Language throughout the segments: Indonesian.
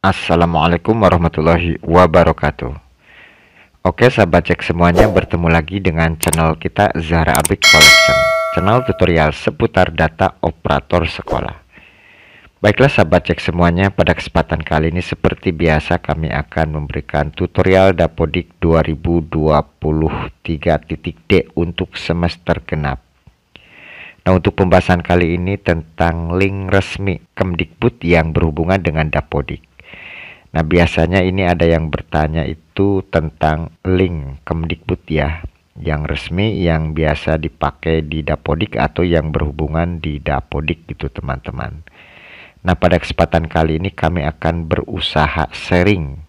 Assalamualaikum warahmatullahi wabarakatuh. Oke sahabat cek semuanya, bertemu lagi dengan channel kita Zahra Abik Collection, channel tutorial seputar data operator sekolah. Baiklah sahabat cek semuanya, pada kesempatan kali ini seperti biasa kami akan memberikan tutorial Dapodik 2023.D untuk semester genap. Nah, untuk pembahasan kali ini tentang link resmi Kemdikbud yang berhubungan dengan Dapodik. Nah, biasanya ini ada yang bertanya itu tentang link Kemdikbud ya, yang resmi yang biasa dipakai di Dapodik atau yang berhubungan di Dapodik gitu teman-teman. Nah, pada kesempatan kali ini kami akan berusaha sharing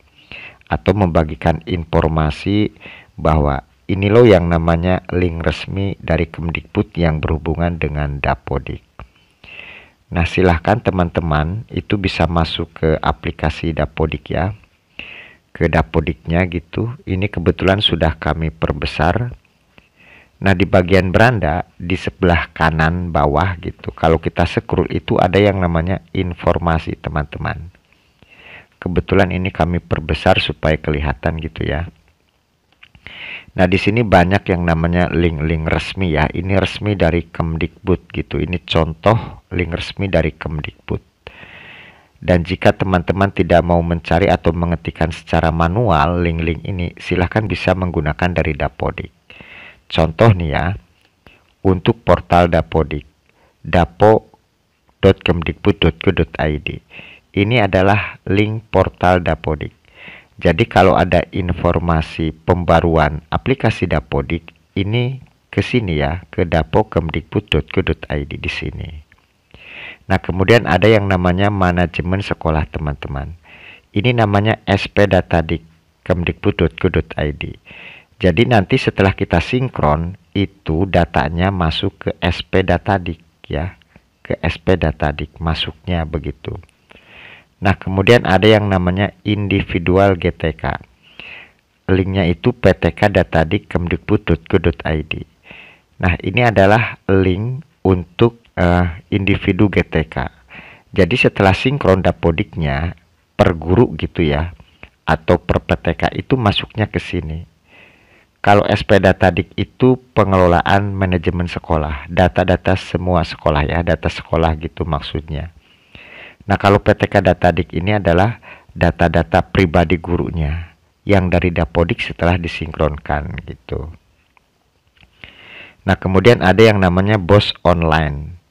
atau membagikan informasi bahwa ini loh yang namanya link resmi dari Kemdikbud yang berhubungan dengan Dapodik. Nah, silahkan teman-teman itu bisa masuk ke aplikasi Dapodik ya, ke Dapodiknya gitu. Ini kebetulan sudah kami perbesar. Nah, di bagian beranda di sebelah kanan bawah gitu, kalau kita scroll itu ada yang namanya informasi teman-teman. Kebetulan ini kami perbesar supaya kelihatan gitu ya. Nah, di sini banyak yang namanya link-link resmi ya. Ini resmi dari Kemdikbud gitu. Ini contoh link resmi dari Kemdikbud. Dan jika teman-teman tidak mau mencari atau mengetikkan secara manual link-link ini, silahkan bisa menggunakan dari Dapodik. Contoh nih ya, untuk portal Dapodik, dapo.kemdikbud.go.id. Ini adalah link portal Dapodik. Jadi kalau ada informasi pembaruan aplikasi Dapodik, ini ke sini ya, ke dapo.kemdikbud.go.id di sini. Nah, kemudian ada yang namanya manajemen sekolah teman-teman. Ini namanya spdatadik.kemdikbud.go.id. Jadi nanti setelah kita sinkron, itu datanya masuk ke spdatadik ya, ke spdatadik masuknya begitu. Nah, kemudian ada yang namanya individual GTK. Linknya itu ptk.datadik.kemdikbud.go.id. Nah, ini adalah link untuk individu GTK. Jadi setelah sinkron Dapodiknya per guru gitu ya, atau per PTK itu masuknya ke sini. Kalau spdatadik itu pengelolaan manajemen sekolah, data-data semua sekolah ya, data sekolah gitu maksudnya. Nah, kalau PTK Datadik ini adalah data-data pribadi gurunya yang dari Dapodik setelah disinkronkan gitu. Nah, kemudian ada yang namanya BOS online.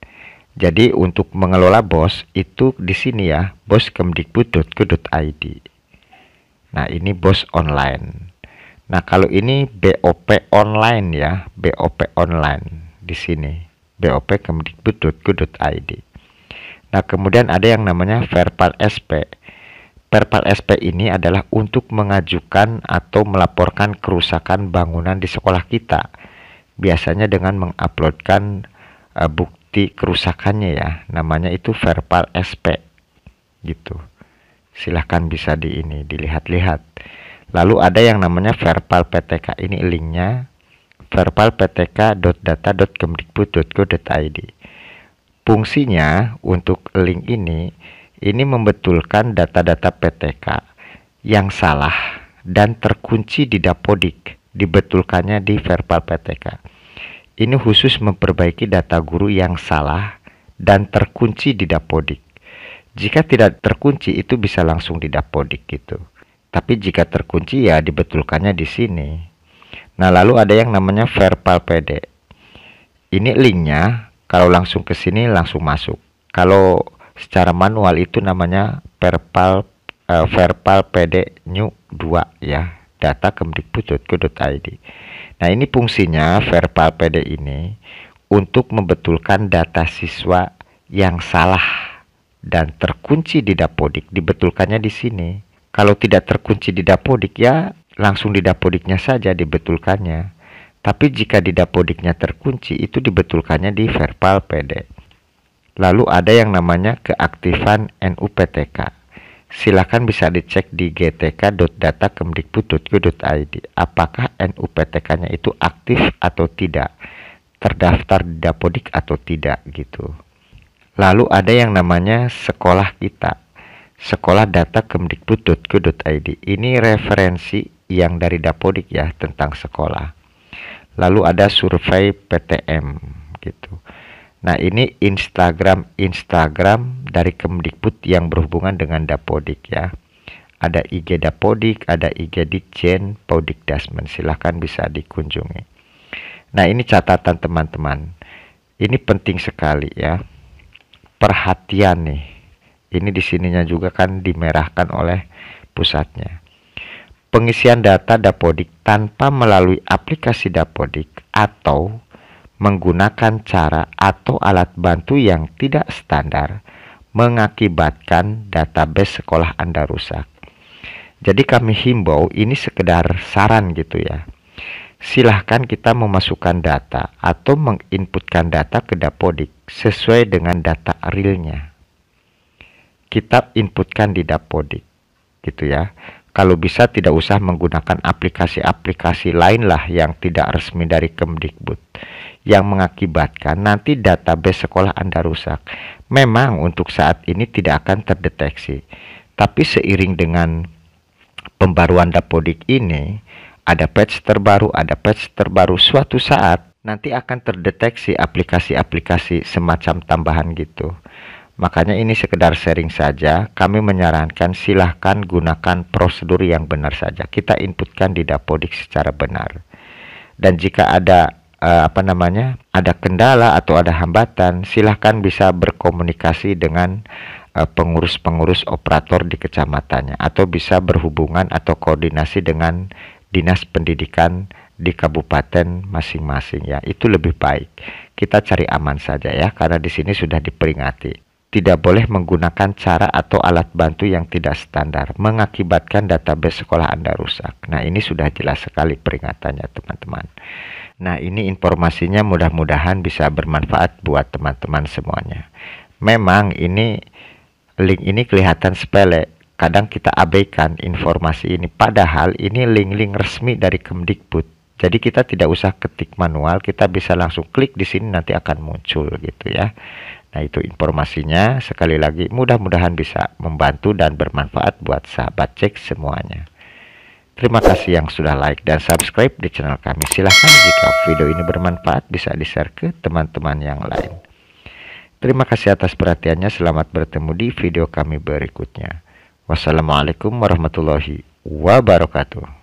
Jadi untuk mengelola BOS itu di sini ya, boskemdikbud.go.id. Nah, ini BOS online. Nah, kalau ini BOP online ya, BOP online di sini, bopkemdikbud.go.id. Nah, kemudian ada yang namanya Verpal SP. Verpal SP ini adalah untuk mengajukan atau melaporkan kerusakan bangunan di sekolah kita. Biasanya dengan menguploadkan bukti kerusakannya ya. Namanya itu Verpal SP. Gitu. Silahkan bisa dilihat-lihat. Lalu ada yang namanya Verpal PTK. Ini linknya verpalptk.data.kemdikbud.go.id. Fungsinya untuk link ini membetulkan data-data PTK yang salah dan terkunci di Dapodik, dibetulkannya di Verpal PTK. Ini khusus memperbaiki data guru yang salah dan terkunci di Dapodik. Jika tidak terkunci itu bisa langsung di Dapodik gitu. Tapi jika terkunci ya dibetulkannya di sini. Nah, lalu ada yang namanya Verpal PD. Ini linknya. Kalau langsung ke sini langsung masuk. Kalau secara manual itu namanya Verpal PD New 2 ya, data.kemdikbud.go.id. Nah, ini fungsinya Verpal PD ini untuk membetulkan data siswa yang salah dan terkunci di Dapodik, dibetulkannya di sini. Kalau tidak terkunci di Dapodik ya langsung di Dapodiknya saja dibetulkannya. Tapi jika di Dapodiknya terkunci, itu dibetulkannya di Verpal PD. Lalu ada yang namanya keaktifan NUPTK. Silakan bisa dicek di gtk.data.kemdikbud.go.id. Apakah NUPTK-nya itu aktif atau tidak, terdaftar di Dapodik atau tidak gitu. Lalu ada yang namanya sekolah kita. sekolah.data.kemdikbud.go.id. Ini referensi yang dari Dapodik ya tentang sekolah. Lalu ada survei PTM gitu. Nah, ini Instagram dari Kemdikbud yang berhubungan dengan Dapodik ya. Ada IG Dapodik, ada IG Ditjen, Podikdasmen. Silahkan bisa dikunjungi. Nah, ini catatan teman-teman. Ini penting sekali ya. Perhatian nih. Ini di sininya juga kan dimerahkan oleh pusatnya. Pengisian data Dapodik tanpa melalui aplikasi Dapodik atau menggunakan cara atau alat bantu yang tidak standar mengakibatkan database sekolah Anda rusak. Jadi kami himbau, ini sekedar saran gitu ya. Silahkan kita memasukkan data atau menginputkan data ke Dapodik sesuai dengan data realnya. Kita inputkan di Dapodik gitu ya. Kalau bisa tidak usah menggunakan aplikasi-aplikasi lain lah yang tidak resmi dari Kemdikbud, yang mengakibatkan nanti database sekolah Anda rusak. Memang untuk saat ini tidak akan terdeteksi, tapi seiring dengan pembaruan Dapodik ini, ada patch terbaru, suatu saat nanti akan terdeteksi aplikasi-aplikasi semacam tambahan gitu. Makanya ini sekedar sharing saja. Kami menyarankan silahkan gunakan prosedur yang benar saja. Kita inputkan di Dapodik secara benar. Dan jika ada ada kendala atau ada hambatan, silahkan bisa berkomunikasi dengan pengurus-pengurus operator di kecamatannya, atau bisa berhubungan atau koordinasi dengan dinas pendidikan di kabupaten masing-masing ya. Itu lebih baik. Kita cari aman saja ya, karena di sini sudah diperingati. Tidak boleh menggunakan cara atau alat bantu yang tidak standar mengakibatkan database sekolah Anda rusak. Nah, ini sudah jelas sekali peringatannya teman-teman. Nah, ini informasinya mudah-mudahan bisa bermanfaat buat teman-teman semuanya. Memang ini link ini kelihatan sepele, kadang kita abaikan informasi ini, padahal ini link-link resmi dari Kemdikbud. Jadi kita tidak usah ketik manual, kita bisa langsung klik di sini, nanti akan muncul gitu ya. Nah, itu informasinya. Sekali lagi mudah-mudahan bisa membantu dan bermanfaat buat sahabat cek semuanya. Terima kasih yang sudah like dan subscribe di channel kami. Silahkan jika video ini bermanfaat bisa di-share ke teman-teman yang lain. Terima kasih atas perhatiannya. Selamat bertemu di video kami berikutnya. Wassalamualaikum warahmatullahi wabarakatuh.